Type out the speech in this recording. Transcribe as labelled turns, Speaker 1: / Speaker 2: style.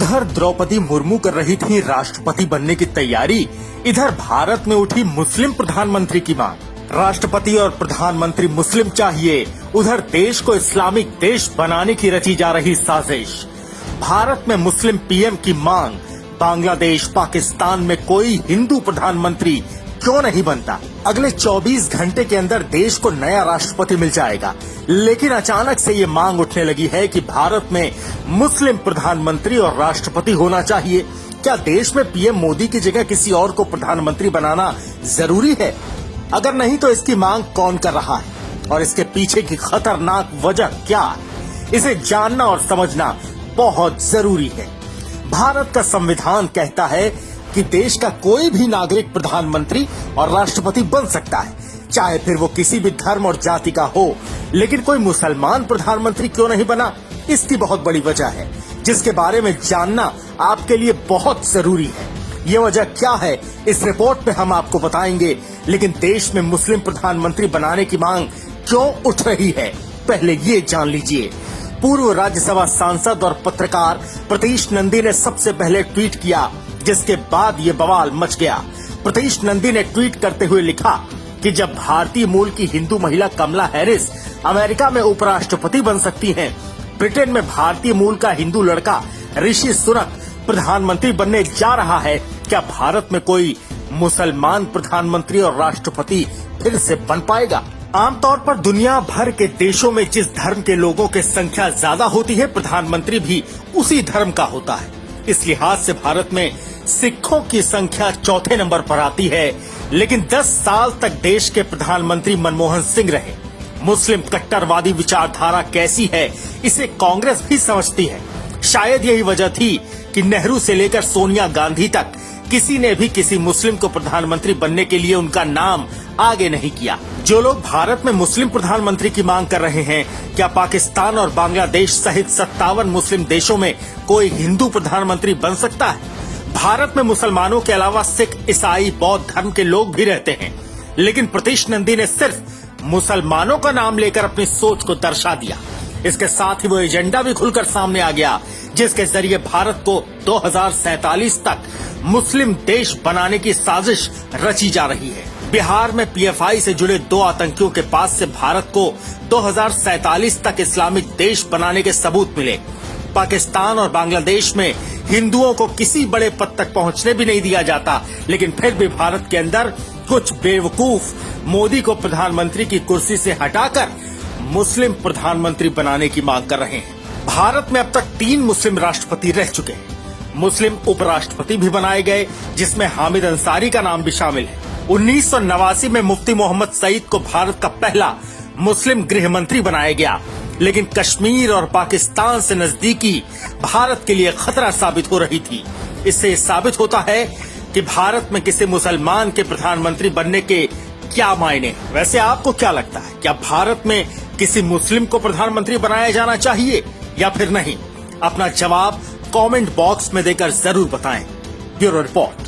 Speaker 1: उधर द्रौपदी मुर्मू कर रही थी राष्ट्रपति बनने की तैयारी, इधर भारत में उठी मुस्लिम प्रधानमंत्री की मांग। राष्ट्रपति और प्रधानमंत्री मुस्लिम चाहिए, उधर देश को इस्लामिक देश बनाने की रची जा रही साजिश। भारत में मुस्लिम पीएम की मांग, बांग्लादेश पाकिस्तान में कोई हिंदू प्रधानमंत्री क्यों नहीं बनता। अगले 24 घंटे के अंदर देश को नया राष्ट्रपति मिल जाएगा, लेकिन अचानक से ये मांग उठने लगी है कि भारत में मुस्लिम प्रधानमंत्री और राष्ट्रपति होना चाहिए। क्या देश में पीएम मोदी की जगह किसी और को प्रधानमंत्री बनाना जरूरी है? अगर नहीं तो इसकी मांग कौन कर रहा है और इसके पीछे की खतरनाक वजह क्या है, इसे जानना और समझना बहुत जरूरी है। भारत का संविधान कहता है कि देश का कोई भी नागरिक प्रधानमंत्री और राष्ट्रपति बन सकता है, चाहे फिर वो किसी भी धर्म और जाति का हो। लेकिन कोई मुसलमान प्रधानमंत्री क्यों नहीं बना, इसकी बहुत बड़ी वजह है, जिसके बारे में जानना आपके लिए बहुत जरूरी है। ये वजह क्या है, इस रिपोर्ट में हम आपको बताएंगे। लेकिन देश में मुस्लिम प्रधानमंत्री बनाने की मांग क्यों उठ रही है, पहले ये जान लीजिए। पूर्व राज्यसभा सांसद और पत्रकार प्रतीश नंदी ने सबसे पहले ट्वीट किया, जिसके बाद ये बवाल मच गया। प्रतीश नंदी ने ट्वीट करते हुए लिखा कि जब भारतीय मूल की हिंदू महिला कमला हैरिस अमेरिका में उपराष्ट्रपति बन सकती हैं, ब्रिटेन में भारतीय मूल का हिंदू लड़का ऋषि सुनक प्रधानमंत्री बनने जा रहा है, क्या भारत में कोई मुसलमान प्रधानमंत्री और राष्ट्रपति फिर से बन पाएगा? आमतौर पर दुनिया भर के देशों में जिस धर्म के लोगों की संख्या ज्यादा होती है, प्रधानमंत्री भी उसी धर्म का होता है। इस लिहाज से भारत में सिखों की संख्या चौथे नंबर पर आती है, लेकिन 10 साल तक देश के प्रधानमंत्री मनमोहन सिंह रहे। मुस्लिम कट्टरवादी विचारधारा कैसी है, इसे कांग्रेस भी समझती है। शायद यही वजह थी कि नेहरू से लेकर सोनिया गांधी तक किसी ने भी किसी मुस्लिम को प्रधानमंत्री बनने के लिए उनका नाम आगे नहीं किया। जो लोग भारत में मुस्लिम प्रधानमंत्री की मांग कर रहे हैं, क्या पाकिस्तान और बांग्लादेश सहित 57 मुस्लिम देशों में कोई हिंदू प्रधानमंत्री बन सकता है? भारत में मुसलमानों के अलावा सिख, ईसाई, बौद्ध धर्म के लोग भी रहते हैं, लेकिन प्रतीश नंदी ने सिर्फ मुसलमानों का नाम लेकर अपनी सोच को दर्शा दिया। इसके साथ ही वो एजेंडा भी खुलकर सामने आ गया, जिसके जरिए भारत को 2047 तक मुस्लिम देश बनाने की साजिश रची जा रही है। बिहार में पीएफआई से जुड़े 2 आतंकियों के पास से भारत को 2047 तक इस्लामिक देश बनाने के सबूत मिले। पाकिस्तान और बांग्लादेश में हिंदुओं को किसी बड़े पद तक पहुंचने भी नहीं दिया जाता, लेकिन फिर भी भारत के अंदर कुछ बेवकूफ मोदी को प्रधानमंत्री की कुर्सी से हटाकर मुस्लिम प्रधानमंत्री बनाने की मांग कर रहे हैं। भारत में अब तक 3 मुस्लिम राष्ट्रपति रह चुके हैं। मुस्लिम उपराष्ट्रपति भी बनाए गए, जिसमें हामिद अंसारी का नाम भी शामिल है। 1989 में मुफ्ती मोहम्मद सईद को भारत का पहला मुस्लिम गृह मंत्री बनाया गया, लेकिन कश्मीर और पाकिस्तान से नजदीकी भारत के लिए खतरा साबित हो रही थी। इससे साबित होता है कि भारत में किसी मुसलमान के प्रधानमंत्री बनने के क्या मायने। वैसे आपको क्या लगता है, क्या भारत में किसी मुस्लिम को प्रधानमंत्री बनाया जाना चाहिए या फिर नहीं? अपना जवाब कमेंट बॉक्स में देकर जरूर बताएं। Bureau report.